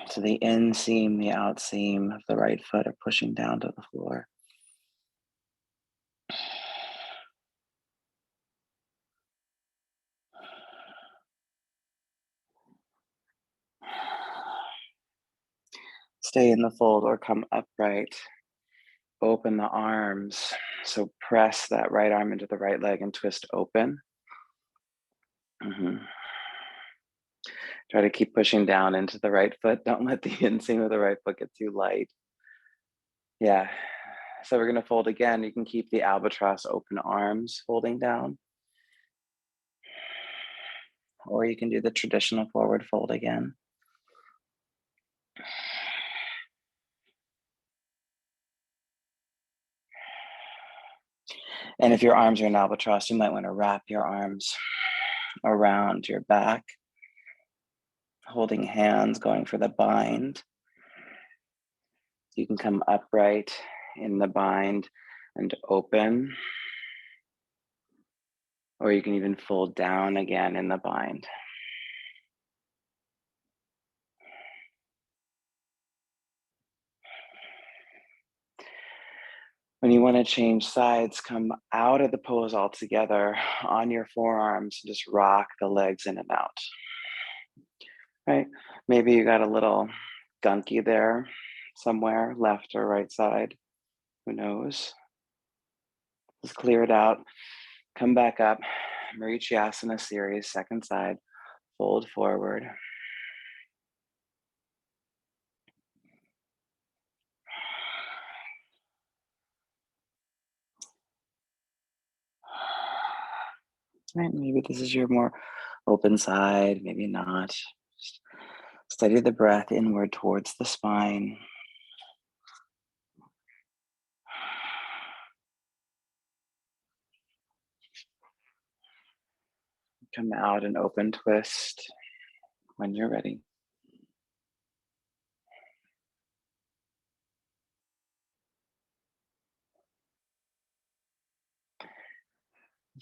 So the inseam, the outseam of the right foot are pushing down to the floor. Stay in the fold or come upright. Open the arms. So press that right arm into the right leg and twist open. Try to keep pushing down into the right foot. Don't let the inseam of the right foot get too light. Yeah. So we're going to fold again. You can keep the albatross open arms folding down. Or you can do the traditional forward fold again. And if your arms are in albatross, you might want to wrap your arms around your back, holding hands, going for the bind. You can come upright in the bind and open, or you can even fold down again in the bind. When you want to change sides, come out of the pose altogether on your forearms and just rock the legs in and out. Right? Maybe you got a little gunky there somewhere, left or right side. Who knows? Just clear it out. Come back up. Marichyasana series, second side. Fold forward. Right, maybe this is your more open side, maybe not. Just steady the breath inward towards the spine. Come out and open twist when you're ready.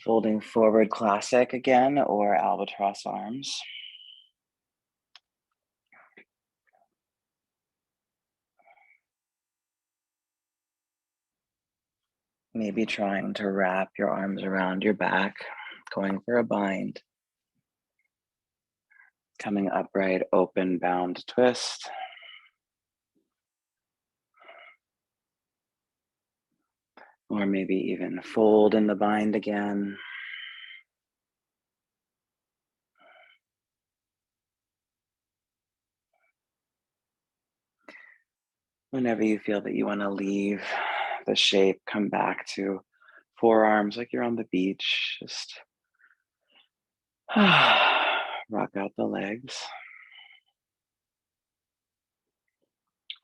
Folding forward classic again, or albatross arms. Maybe trying to wrap your arms around your back, going for a bind. Coming upright, open, bound twist. Or maybe even fold in the bind again. Whenever you feel that you want to leave the shape, come back to forearms like you're on the beach. Just rock out the legs.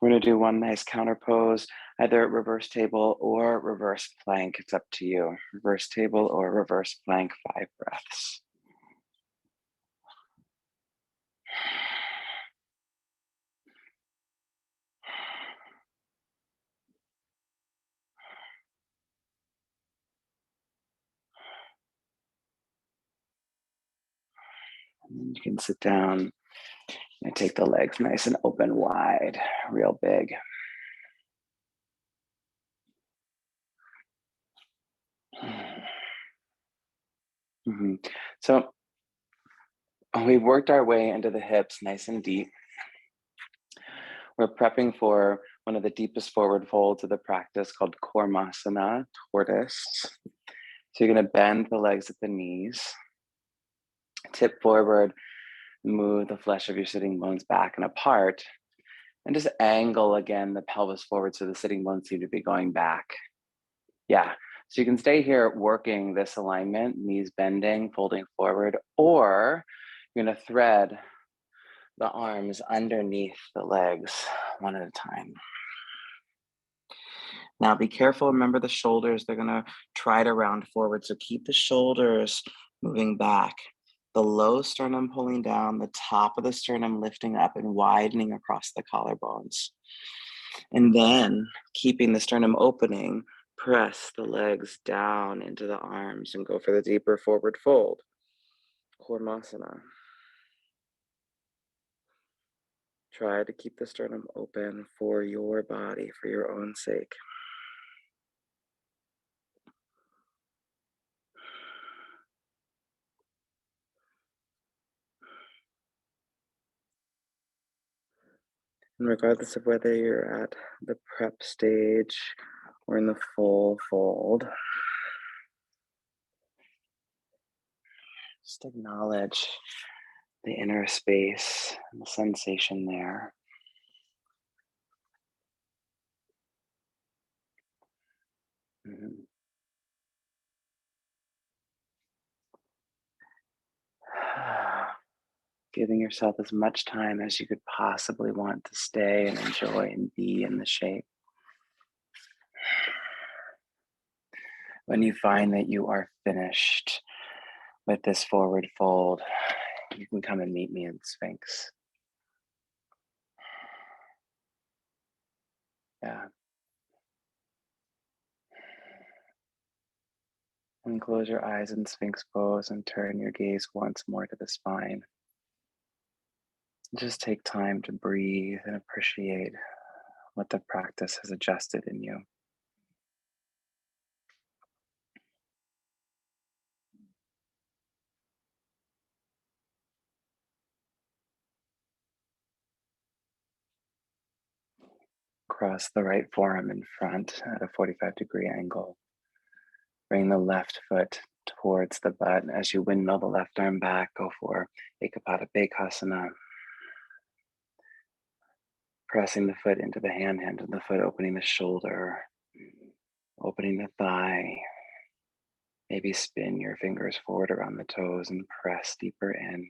We're going to do one nice counter pose, either reverse table or reverse plank. It's up to you. Reverse table or reverse plank, 5 breaths. And then you can sit down and take the legs nice and open wide, real big. So we've worked our way into the hips nice and deep. We're prepping for one of the deepest forward folds of the practice called Kormasana, tortoise. So you're going to bend the legs at the knees, tip forward, move the flesh of your sitting bones back and apart, and just angle again the pelvis forward so the sitting bones seem to be going back. Yeah, so you can stay here working this alignment, knees bending, folding forward, or you're going to thread the arms underneath the legs one at a time. Now be careful, remember the shoulders, they're gonna try to round forward. So keep the shoulders moving back. The low sternum pulling down, the top of the sternum lifting up and widening across the collarbones. And then keeping the sternum opening, press the legs down into the arms and go for the deeper forward fold. Kormasana. Try to keep the sternum open for your body, for your own sake. And regardless of whether you're at the prep stage or in the full fold, just acknowledge the inner space and the sensation there. Mhm. Giving yourself as much time as you could possibly want to stay and enjoy and be in the shape. When you find that you are finished with this forward fold, you can come and meet me in Sphinx. Yeah. And close your eyes in Sphinx pose and turn your gaze once more to the spine. Just take time to breathe and appreciate what the practice has adjusted in you. Cross the right forearm in front at a 45-degree angle. Bring the left foot towards the butt. As you windmill the left arm back, go for Ekapada Bekasana. Pressing the foot into the hand of the foot, opening the shoulder, opening the thigh. Maybe spin your fingers forward around the toes and press deeper in.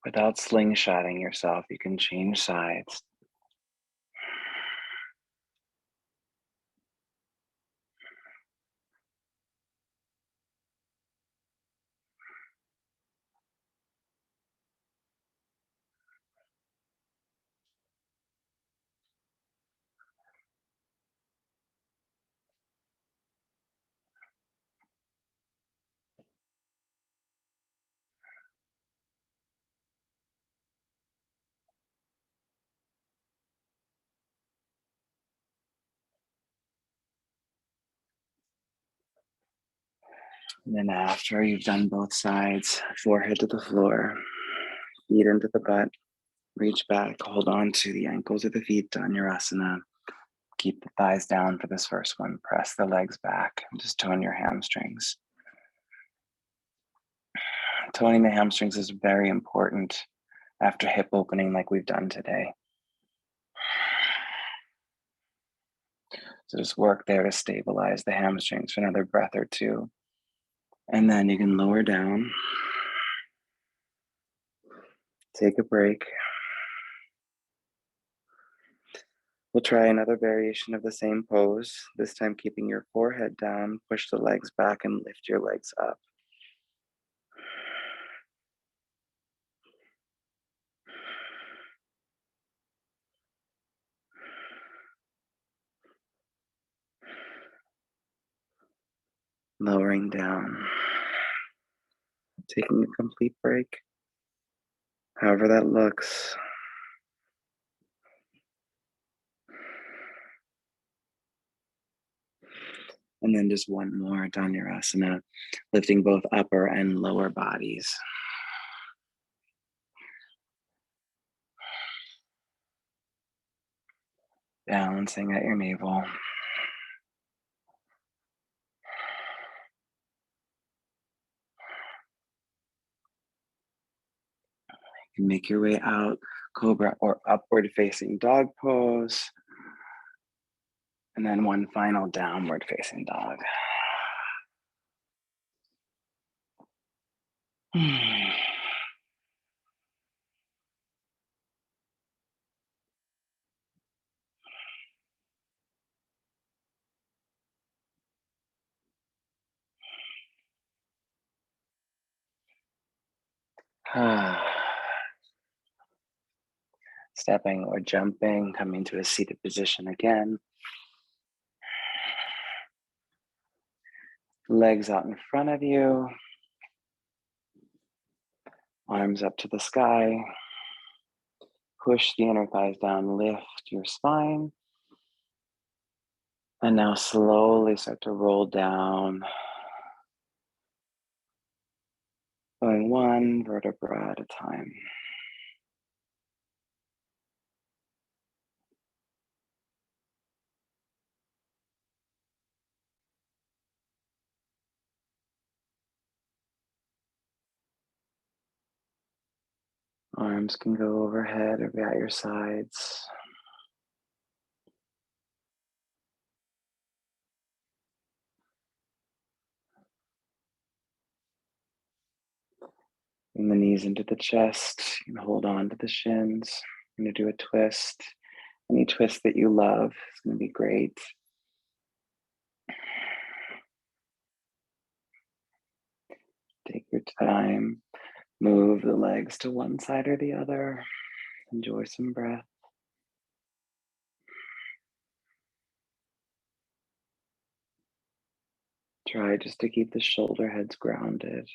Without slingshotting yourself, you can change sides. And then after you've done both sides, forehead to the floor, feet into the butt, reach back, hold on to the ankles of the feet, Dhanurasana. Keep the thighs down for this first one. Press the legs back and just tone your hamstrings. Toning the hamstrings is very important after hip opening like we've done today. So just work there to stabilize the hamstrings for another breath or two. And then you can lower down, take a break. We'll try another variation of the same pose, this time keeping your forehead down, push the legs back and lift your legs up. Lowering down, taking a complete break, however that looks. And then just one more, Dhanurasana, lifting both upper and lower bodies. Balancing at your navel. You can make your way out, cobra or upward facing dog pose. And then one final downward facing dog. Stepping or jumping, coming to a seated position again. Legs out in front of you. Arms up to the sky. Push the inner thighs down, lift your spine. And now slowly start to roll down. Going one vertebra at a time. Arms can go overhead or at your sides. Bring the knees into the chest. You can hold on to the shins. I'm going to do a twist. Any twist that you love is going to be great. Take your time. Move the legs to one side or the other. Enjoy some breath. Try just to keep the shoulder heads grounded.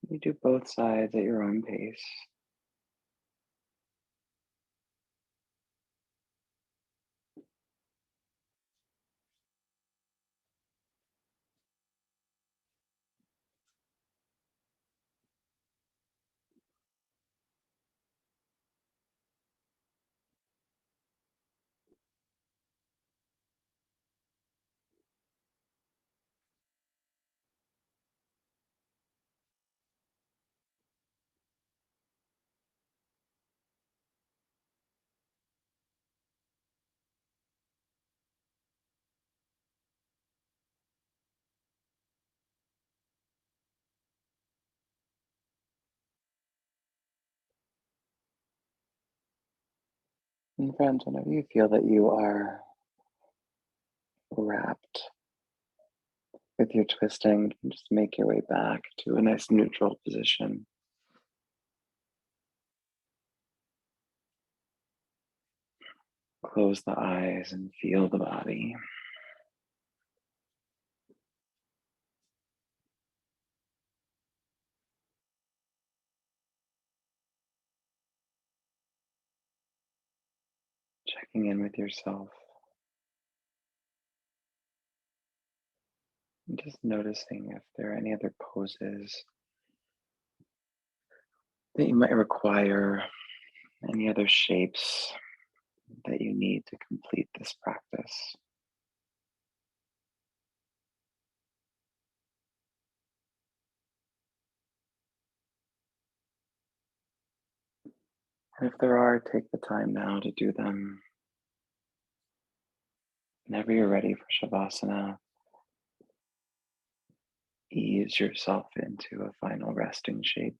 You do both sides at your own pace. And friends, whenever you feel that you are wrapped with your twisting, just make your way back to a nice neutral position. Close the eyes and feel the body. Checking in with yourself and just noticing if there are any other poses that you might require, any other shapes that you need to complete this practice. And if there are, take the time now to do them. Whenever you're ready for Shavasana, ease yourself into a final resting shape.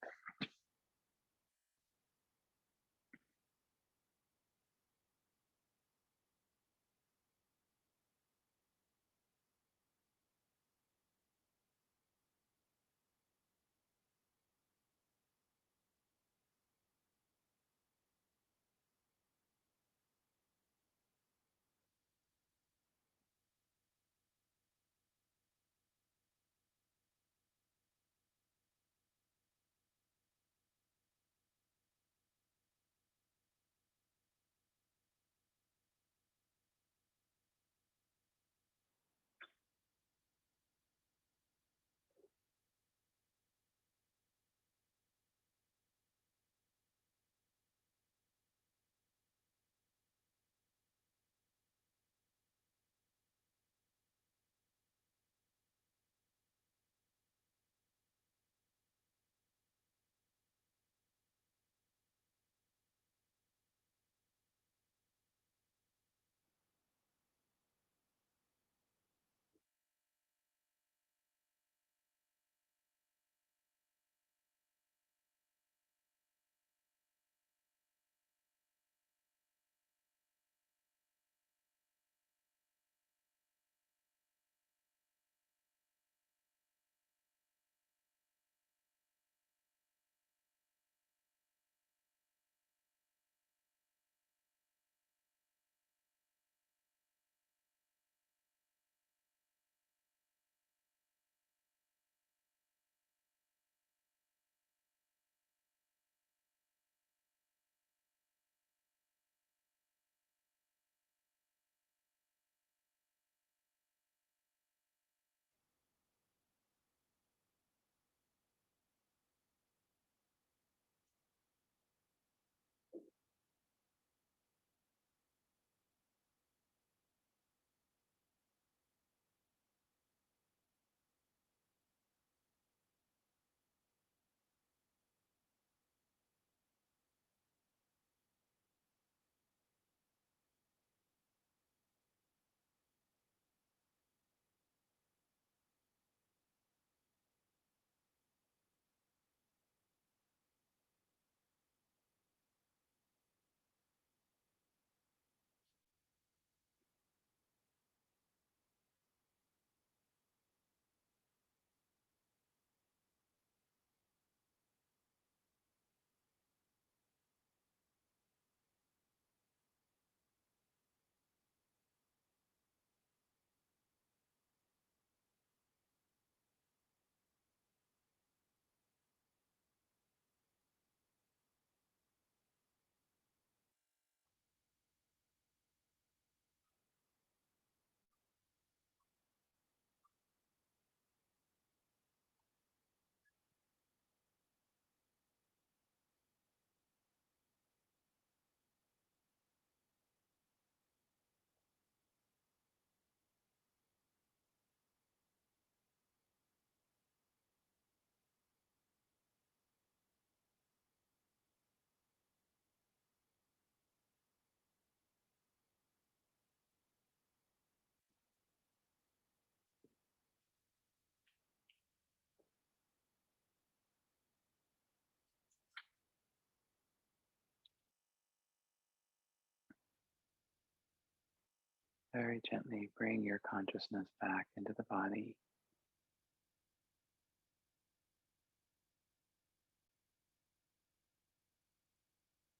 Very gently bring your consciousness back into the body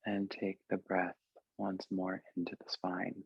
and take the breath once more into the spine.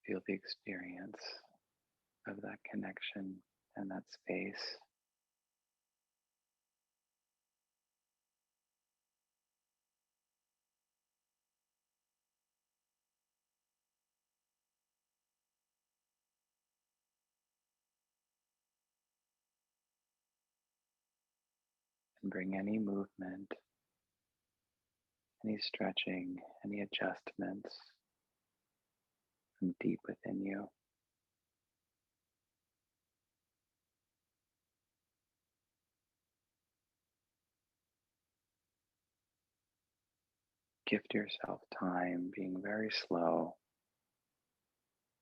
Feel the experience of that connection and that space. And bring any movement, any stretching, any adjustments from deep within you. Gift yourself time, being very slow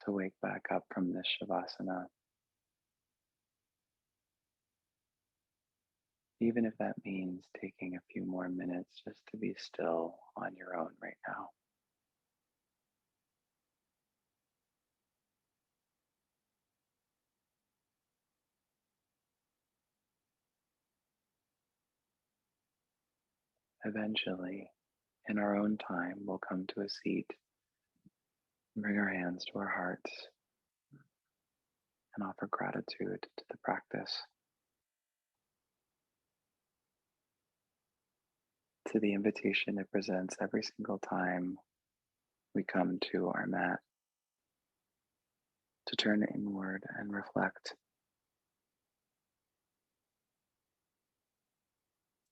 to wake back up from this Shavasana, even if that means taking a few more minutes just to be still on your own right now. Eventually, in our own time, we'll come to a seat, bring our hands to our hearts, and offer gratitude to the practice, to the invitation it presents every single time we come to our mat, to turn inward and reflect,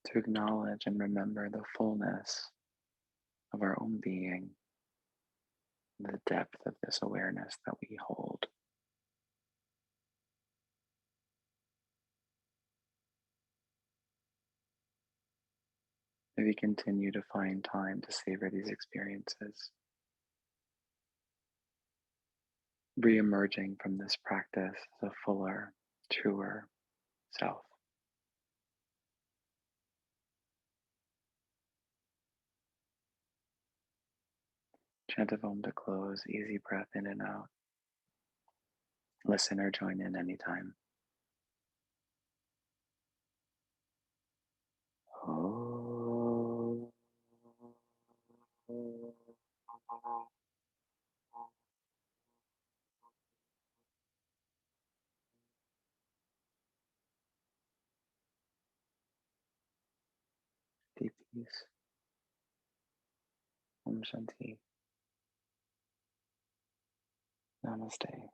to acknowledge and remember the fullness of our own being, the depth of this awareness that we hold. Maybe continue to find time to savor these experiences, re-emerging from this practice as a fuller, truer self. Chant of Om to close, easy breath in and out. Listen or join in anytime. Om. Deep peace. Om Shanti. Namaste.